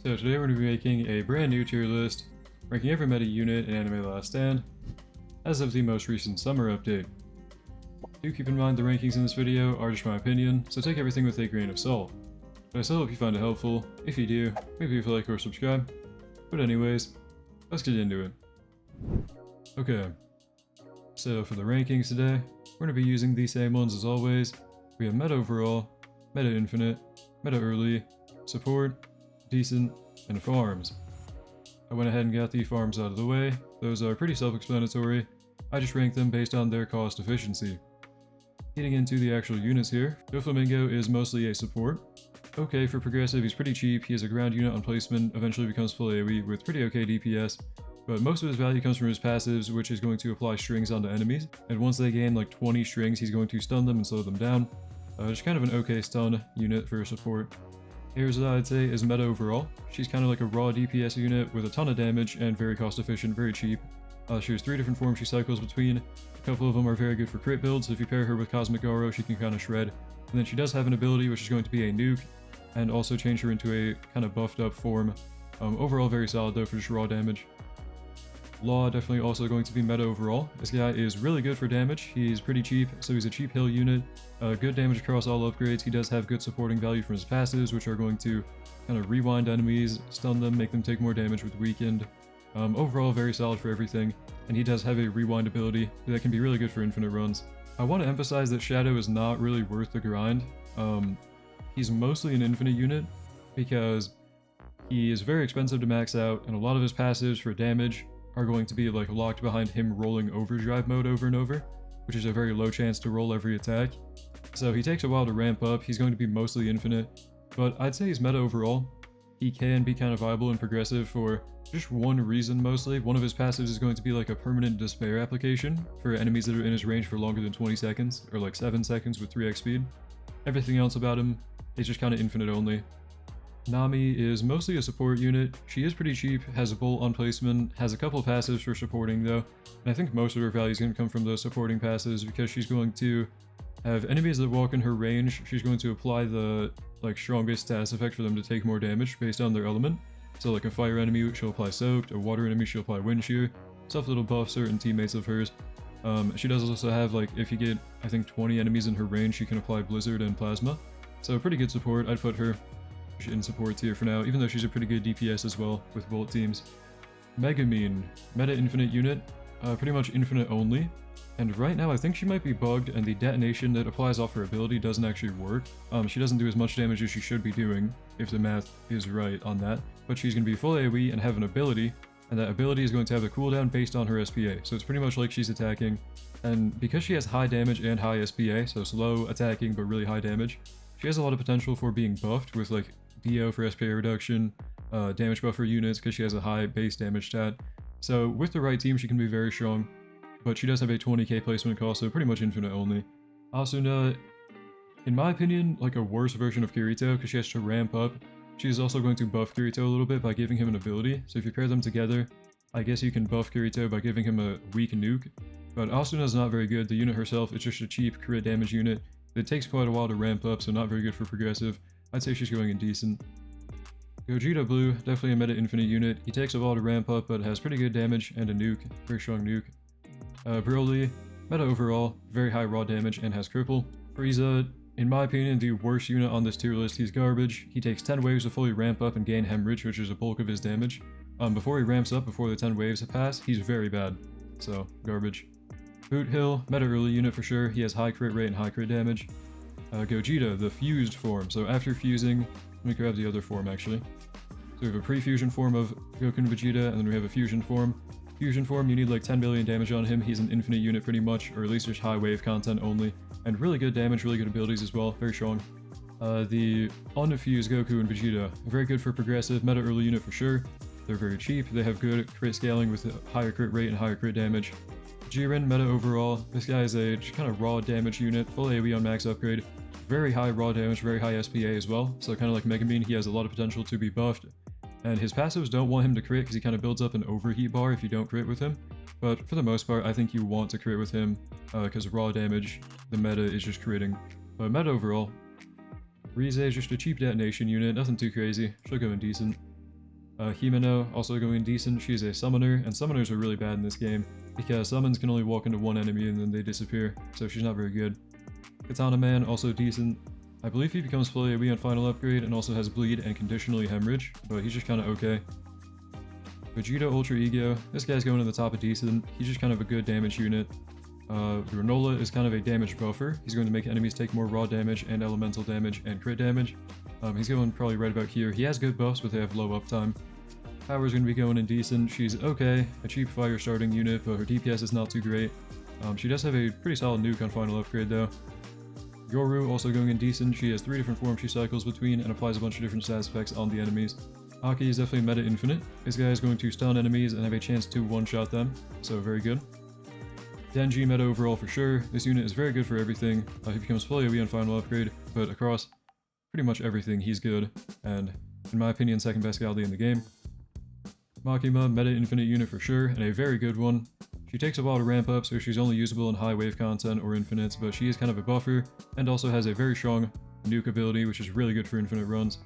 So today we're going to be making a brand new tier list, ranking every meta unit in Anime Last Stand, as of the most recent summer update. Do keep in mind the rankings in this video are just my opinion, so take everything with a grain of salt. But I still hope you find it helpful. If you do, maybe if you like or subscribe. But anyways, let's get into it. Okay, so for the rankings today, we're going to be using the same ones as always. We have Meta Overall, Meta Infinite, Meta Early, Support, Decent, and Farms. I went ahead and got the farms out of the way. Those are pretty self-explanatory. I just ranked them based on their cost efficiency. Getting into the actual units here, Doflamingo is mostly a support. Okay for progressive, he's pretty cheap, he is a ground unit on placement, eventually becomes full AoE with pretty okay DPS, but most of his value comes from his passives, which is going to apply strings onto enemies, and once they gain like 20 strings, he's going to stun them and slow them down. Just kind of an okay stun unit for support. Erza, I'd say, is meta overall. She's kind of like a raw DPS unit with a ton of damage and very cost efficient, very cheap. She has 3 different forms she cycles between. A couple of them are very good for crit builds, so if you pair her with Cosmic Garo, she can kind of shred. And then she does have an ability which is going to be a nuke, and also change her into a kind of buffed up form. Overall very solid though for just raw damage. Law definitely also going to be meta overall. This guy is really good for damage. He's pretty cheap, so he's a cheap heal unit. Good damage across all upgrades. He does have good supporting value from his passives, which are going to kind of rewind enemies, stun them, make them take more damage with weakened. Overall very solid for everything, and he does have a rewind ability that can be really good for infinite runs. I want to emphasize that Shadow is not really worth the grind. He's mostly an infinite unit because he is very expensive to max out, and a lot of his passives for damage are going to be like locked behind him rolling overdrive mode over and over, which is a very low chance to roll every attack. So he takes a while to ramp up. He's going to be mostly infinite, but I'd say he's meta overall. He can be kind of viable and progressive for just one reason mostly. One of his passives is going to be like a permanent despair application for enemies that are in his range for longer than 20 seconds, or like 7 seconds with 3x speed. Everything else about him is just kind of infinite only. Nami is mostly a support unit. She is pretty cheap, has a bolt on placement, has a couple of passives for supporting though, and I think most of her value is going to come from those supporting passives because she's going to have enemies that walk in her range. She's going to apply the strongest status effect for them to take more damage based on their element. So like a fire enemy, she'll apply soaked, a water enemy, she'll apply wind shear, stuff that'll buff certain teammates of hers. She does also have, like, if you get, I think, 20 enemies in her range, she can apply blizzard and plasma. So pretty good support. I'd put her in support tier for now, even though she's a pretty good DPS as well with bolt teams. Megumin, meta infinite unit, pretty much infinite only. And right now I think she might be bugged and the detonation that applies off her ability doesn't actually work. She doesn't do as much damage as she should be doing, if the math is right on that. But she's going to be full AoE and have an ability, and that ability is going to have a cooldown based on her SPA. So it's pretty much like she's attacking. And because she has high damage and high SPA, so slow attacking but really high damage, she has a lot of potential for being buffed with like DO for SPA reduction, damage buffer units because she has a high base damage stat. So with the right team she can be very strong, but she does have a 20k placement cost, so pretty much infinite only. Asuna, in my opinion, like a worse version of Kirito because she has to ramp up. She's also going to buff Kirito a little bit by giving him an ability, so if you pair them together, I guess you can buff Kirito by giving him a weak nuke. But Asuna is not very good. The unit herself is just a cheap crit damage unit. It takes quite a while to ramp up, so not very good for progressive. I'd say she's going in decent. Gogeta Blue, definitely a meta infinite unit. He takes a while to ramp up, but has pretty good damage and a nuke, very strong nuke. Broly, meta overall, very high raw damage and has cripple. Frieza, in my opinion, the worst unit on this tier list. He's garbage. He takes 10 waves to fully ramp up and gain hemorrhage, which is a bulk of his damage. Before he ramps up, before the 10 waves pass, he's very bad. So, garbage. Boot Hill, meta early unit for sure. He has high crit rate and high crit damage. Gogeta, the fused form. So after fusing, let me grab the other form actually. So we have a pre-fusion form of Goku and Vegeta, and then we have a fusion form. Fusion form, you need like 10 billion damage on him. He's an infinite unit pretty much, or at least just high wave content only. And really good damage, really good abilities as well, very strong. The unfused Goku and Vegeta, very good for progressive, meta early unit for sure. They're very cheap, they have good crit scaling with a higher crit rate and higher crit damage. Jiren, meta overall, this guy is a just kind of raw damage unit, full AoE on max upgrade. Very high raw damage, very high SPA as well, so kind of like Megumin, he has a lot of potential to be buffed. And his passives don't want him to crit because he kind of builds up an overheat bar if you don't crit with him. But for the most part, I think you want to crit with him because raw damage, the meta is just critting. But meta overall, Rize is just a cheap detonation unit, nothing too crazy, she'll go in decent. Himeno, also going decent. She's a summoner, and summoners are really bad in this game because summons can only walk into one enemy and then they disappear, so she's not very good. Katana Man, also decent. I believe he becomes full AoE on final upgrade and also has bleed and conditionally hemorrhage, but he's just kind of okay. Vegeta Ultra Ego, this guy's going to the top of decent. He's just kind of a good damage unit. Granola is kind of a damage buffer. He's going to make enemies take more raw damage and elemental damage and crit damage. He's going probably right about here. He has good buffs, but they have low uptime. Power's going to be going in decent. She's okay, a cheap fire starting unit, but her DPS is not too great. She does have a pretty solid nuke on final upgrade though. Yoru also going in decent. She has 3 different forms she cycles between and applies a bunch of different stats effects on the enemies. Aki is definitely meta infinite. This guy is going to stun enemies and have a chance to one-shot them, so very good. Denji meta overall for sure. This unit is very good for everything. He becomes full AoE on final upgrade, but across pretty much everything he's good, and in my opinion second best Galdi in the game. Makima, meta infinite unit for sure, and a very good one. She takes a while to ramp up, so she's only usable in high wave content or infinites, but she is kind of a buffer, and also has a very strong nuke ability, which is really good for infinite runs.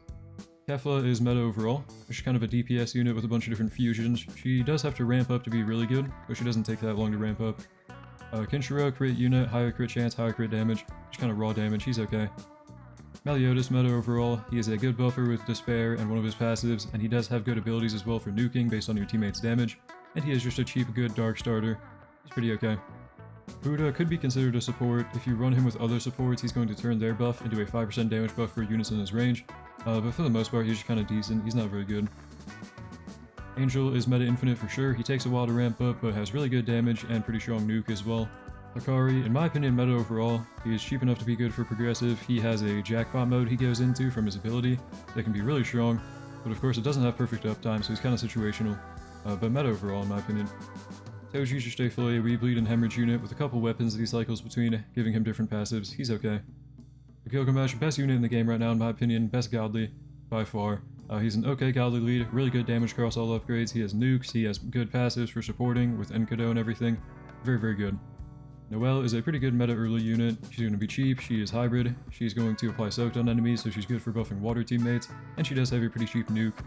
Kefla is meta overall. She's kind of a DPS unit with a bunch of different fusions. She does have to ramp up to be really good, but she doesn't take that long to ramp up. Kinshiro, crit unit, higher crit chance, higher crit damage, just kind of raw damage, he's okay. Meliodas meta overall, he is a good buffer with Despair and one of his passives, and he does have good abilities as well for nuking based on your teammate's damage, and he is just a cheap, good dark starter. He's pretty okay. Buddha could be considered a support. If you run him with other supports, he's going to turn their buff into a 5% damage buff for units in his range, but for the most part, he's just kind of decent. He's not very good. Angel is meta infinite for sure. He takes a while to ramp up, but has really good damage and pretty strong nuke as well. Akari, in my opinion, meta overall. He is cheap enough to be good for progressive. He has a jackpot mode he goes into from his ability that can be really strong, but of course it doesn't have perfect uptime, so he's kind of situational. But meta overall, in my opinion. Toji just a full AoE bleed and hemorrhage unit with a couple weapons that he cycles between, giving him different passives. He's okay. The Gilgamesh, best unit in the game right now, in my opinion. Best godly, by far. He's an okay godly lead, really good damage across all upgrades. He has nukes, he has good passives for supporting with Enkido and everything. Very, very good. Noelle is a pretty good meta early unit. She's going to be cheap, she is hybrid, she's going to apply soaked on enemies, so she's good for buffing water teammates, and she does have a pretty cheap nuke.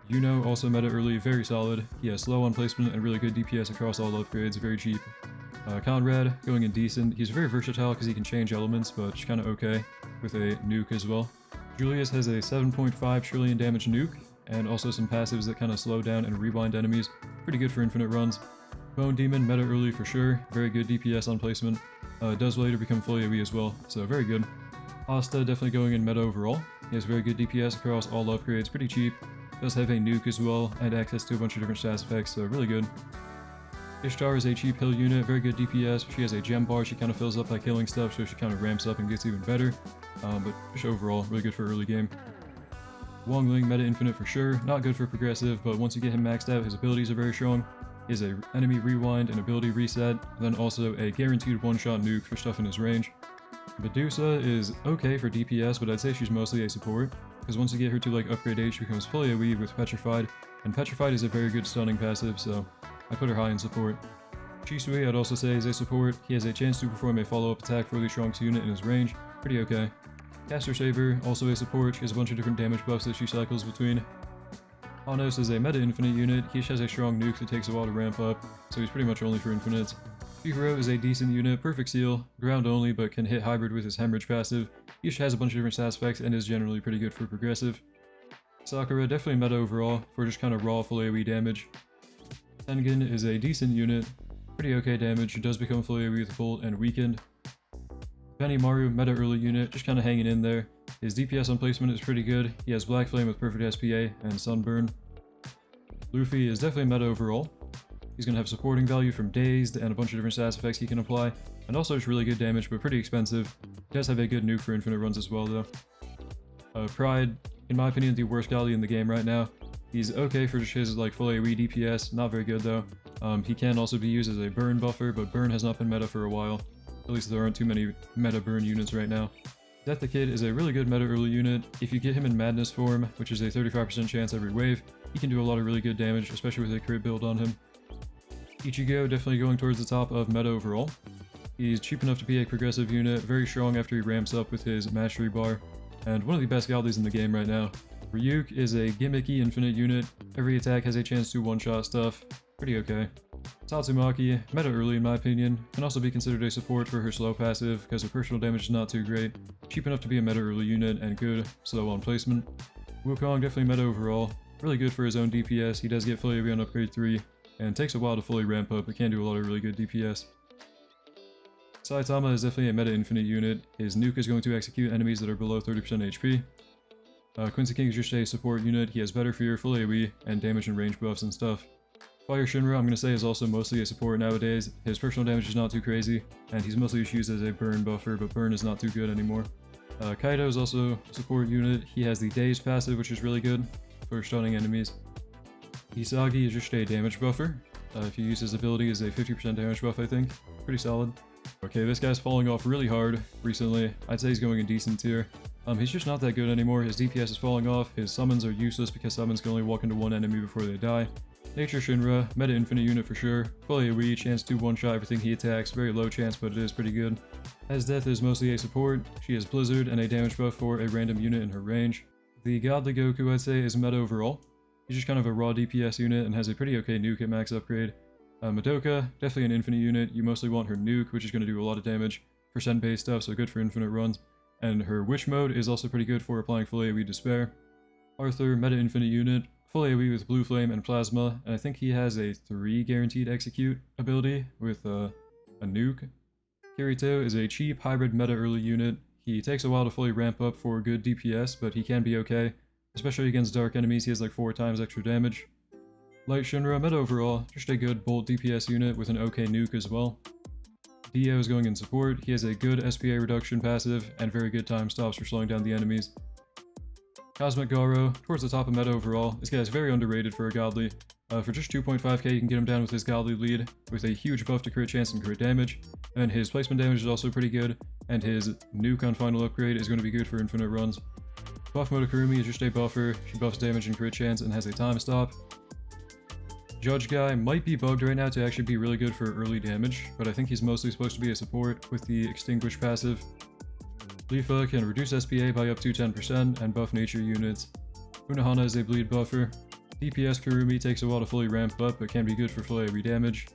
Yuno, also meta early, very solid. He has slow on placement and really good DPS across all upgrades, very cheap. Conrad, going in decent. He's very versatile because he can change elements, but just kind of okay with a nuke as well. Julius has a 7.5 trillion damage nuke, and also some passives that kind of slow down and rewind enemies. Pretty good for infinite runs. Bone Demon, meta early for sure. Very good DPS on placement. Does later become full AoE as well, so very good. Asta, definitely going in meta overall. He has very good DPS across all upgrades, pretty cheap. Does have a nuke as well, and access to a bunch of different stats effects, so really good. Ishtar is a cheap hill unit, very good DPS. She has a gem bar she kind of fills up by killing stuff, so she kind of ramps up and gets even better. But just overall, really good for early game. Wongling, meta infinite for sure. Not good for progressive, but once you get him maxed out, his abilities are very strong. He has a enemy rewind and ability reset, and then also a guaranteed one-shot nuke for stuff in his range. Medusa is okay for DPS, but I'd say she's mostly a support, because once you get her to like upgrade H, she becomes full AoE with Petrified, and Petrified is a very good stunning passive, so I put her high in support. Shisui I'd also say is a support. He has a chance to perform a follow-up attack for the strongest unit in his range, pretty okay. Caster Saber, also a support. She has a bunch of different damage buffs that she cycles between. Hanos is a meta infinite unit. He has a strong nuke that takes a while to ramp up, so he's pretty much only for infinites. Figaro is a decent unit, perfect seal, ground only, but can hit hybrid with his hemorrhage passive. He has a bunch of different stats effects and is generally pretty good for progressive. Sakura, definitely meta overall, for just kind of raw full AoE damage. Tengen is a decent unit, pretty okay damage, does become full AoE with Bolt and weakened. Benimaru, meta early unit, just kind of hanging in there. His DPS on placement is pretty good. He has Black Flame with perfect SPA and Sunburn. Luffy is definitely meta overall. He's going to have supporting value from Dazed and a bunch of different stats effects he can apply, and also just really good damage, but pretty expensive. He does have a good nuke for infinite runs as well, though. Pride, in my opinion, the worst Gali in the game right now. He's okay for just his like full AoE DPS, not very good though. He can also be used as a burn buffer, but burn has not been meta for a while. At least there aren't too many meta burn units right now. Death the Kid is a really good meta early unit. If you get him in Madness form, which is a 35% chance every wave, he can do a lot of really good damage, especially with a crit build on him. Ichigo definitely going towards the top of meta overall. He's cheap enough to be a progressive unit, very strong after he ramps up with his mastery bar, and one of the best Galdis in the game right now. Ryuk is a gimmicky infinite unit. Every attack has a chance to one-shot stuff. Pretty okay. Tatsumaki, meta early in my opinion, can also be considered a support for her slow passive because her personal damage is not too great. Cheap enough to be a meta early unit and good, slow on placement. Wukong definitely meta overall. Really good for his own DPS, he does get fully AoE on upgrade 3, and takes a while to fully ramp up, but can do a lot of really good DPS. Saitama is definitely a meta infinite unit. His nuke is going to execute enemies that are below 30% HP. Quincy King is just a support unit. He has better fear, full AoE, and damage and range buffs and stuff. Fire Shinra, I'm going to say, is also mostly a support nowadays. His personal damage is not too crazy, and he's mostly just used as a burn buffer, but burn is not too good anymore. Kaido is also a support unit. He has the Daze passive, which is really good for stunning enemies. Hisagi is just a damage buffer. If you use his ability as a 50% damage buff, I think. Pretty solid. Okay, this guy's falling off really hard recently. I'd say he's going in decent tier. He's just not that good anymore. His DPS is falling off. His summons are useless because summons can only walk into one enemy before they die. Nature Shinra, meta infinite unit for sure. Full AoE, chance to one-shot everything he attacks. Very low chance, but it is pretty good. As Death is mostly a support. She has Blizzard and a damage buff for a random unit in her range. The Godly Goku, I'd say, is meta overall. He's just kind of a raw DPS unit and has a pretty okay nuke at max upgrade. Madoka, definitely an infinite unit. You mostly want her nuke, which is going to do a lot of damage. Percent-based stuff, so good for infinite runs. And her Witch mode is also pretty good for applying full AoE Despair. Arthur, meta infinite unit. Full AoE with Blue Flame and Plasma, and I think he has a 3 guaranteed execute ability with a nuke. Kirito is a cheap hybrid meta early unit. He takes a while to fully ramp up for good DPS, but he can be okay. Especially against dark enemies, he has like 4 times extra damage. Light Shinra, meta overall, just a good bolt DPS unit with an okay nuke as well. Dio is going in support. He has a good SPA reduction passive and very good time stops for slowing down the enemies. Cosmic Garo, towards the top of meta overall. This guy is very underrated for a godly. For just 2.5k you can get him down with his godly lead, with a huge buff to crit chance and crit damage, and his placement damage is also pretty good, and his nuke on final upgrade is going to be good for infinite runs. Buff Motokurumi is just a buffer. She buffs damage and crit chance and has a time stop. Judge Guy might be bugged right now to actually be really good for early damage, but I think he's mostly supposed to be a support with the Extinguish passive. Leafa can reduce SPA by up to 10% and buff nature units. Unohana is a bleed buffer. DPS Kurumi takes a while to fully ramp up but can be good for full AoE damage.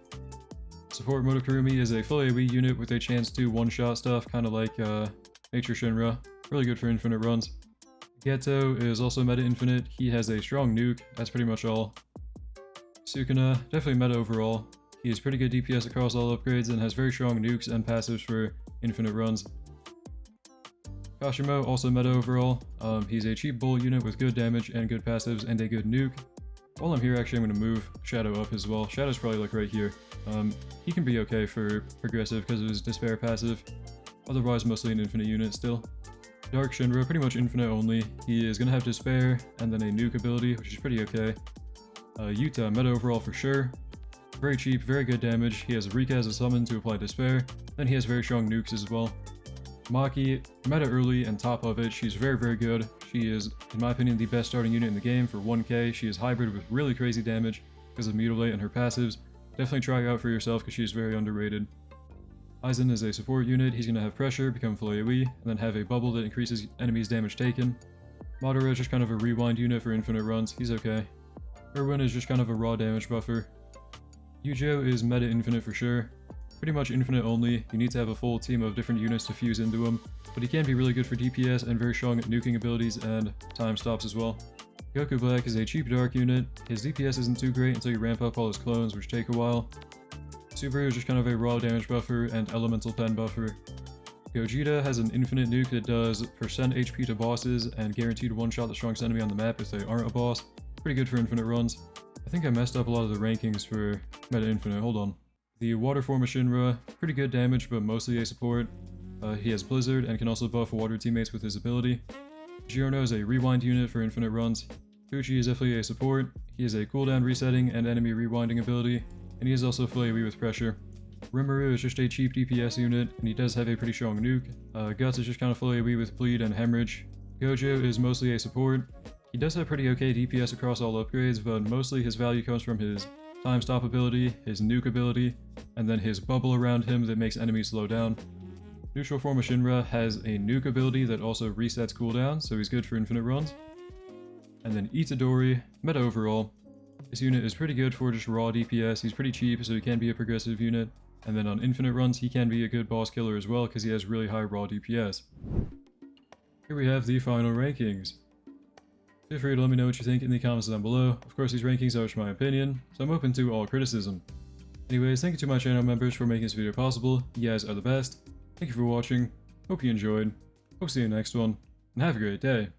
Support Motokurumi is a full AoE unit with a chance to one-shot stuff, kind of like Nature Shinra. Really good for infinite runs. Geto is also meta infinite. He has a strong nuke, that's pretty much all. Sukuna, definitely meta overall. He has pretty good DPS across all upgrades and has very strong nukes and passives for infinite runs. Kashimo, also meta overall. He's a cheap bull unit with good damage and good passives and a good nuke. While I'm here, actually, I'm going to move Shadow up as well. Shadow's probably like right here. He can be okay for progressive because of his Despair passive. Otherwise, mostly an infinite unit still. Dark Shinra, pretty much infinite only. He is going to have Despair and then a nuke ability, which is pretty okay. Yuta, meta overall for sure. Very cheap, very good damage. He has Rika as a summon to apply Despair. Then he has very strong nukes as well. Maki, meta early and top of it. She's very, very good. She is, in my opinion, the best starting unit in the game for 1k. She is hybrid with really crazy damage because of Mutilate and her passives. Definitely try her out for yourself because she's very underrated. Aizen is a support unit. He's going to have pressure, become full AoE, and then have a bubble that increases enemies' damage taken. Madara is just kind of a rewind unit for infinite runs. He's okay. Erwin is just kind of a raw damage buffer. Yujo is meta infinite for sure. Pretty much infinite only. You need to have a full team of different units to fuse into him, but he can be really good for DPS and very strong at nuking abilities and time stops as well. Goku Black is a cheap dark unit. His DPS isn't too great until you ramp up all his clones, which take a while. Subaru is just kind of a raw damage buffer and elemental pen buffer. Gogeta has an infinite nuke that does percent HP to bosses and guaranteed one-shot the strongest enemy on the map if they aren't a boss. Pretty good for infinite runs. I think I messed up a lot of the rankings for meta infinite, hold on. The Water form of Shinra, pretty good damage but mostly a support. He has Blizzard and can also buff water teammates with his ability. Giorno is a rewind unit for infinite runs. Fuchi is definitely a support. He has a cooldown resetting and enemy rewinding ability, and he is also full AoE with pressure. Rimuru is just a cheap DPS unit, and he does have a pretty strong nuke. Guts is just kind of full AoE with bleed and hemorrhage. Gojo is mostly a support. He does have pretty okay DPS across all upgrades, but mostly his value comes from his time stop ability, his nuke ability, and then his bubble around him that makes enemies slow down. Neutral form of Shinra has a nuke ability that also resets cooldown, so he's good for infinite runs. And then Itadori, meta overall. This unit is pretty good for just raw DPS, he's pretty cheap so he can be a progressive unit. And then on infinite runs he can be a good boss killer as well because he has really high raw DPS. Here we have the final rankings. Feel free to let me know what you think in the comments down below. Of course these rankings are just my opinion, so I'm open to all criticism. Anyways, thank you to my channel members for making this video possible, you guys are the best. Thank you for watching, hope you enjoyed, hope to see you in the next one, and have a great day.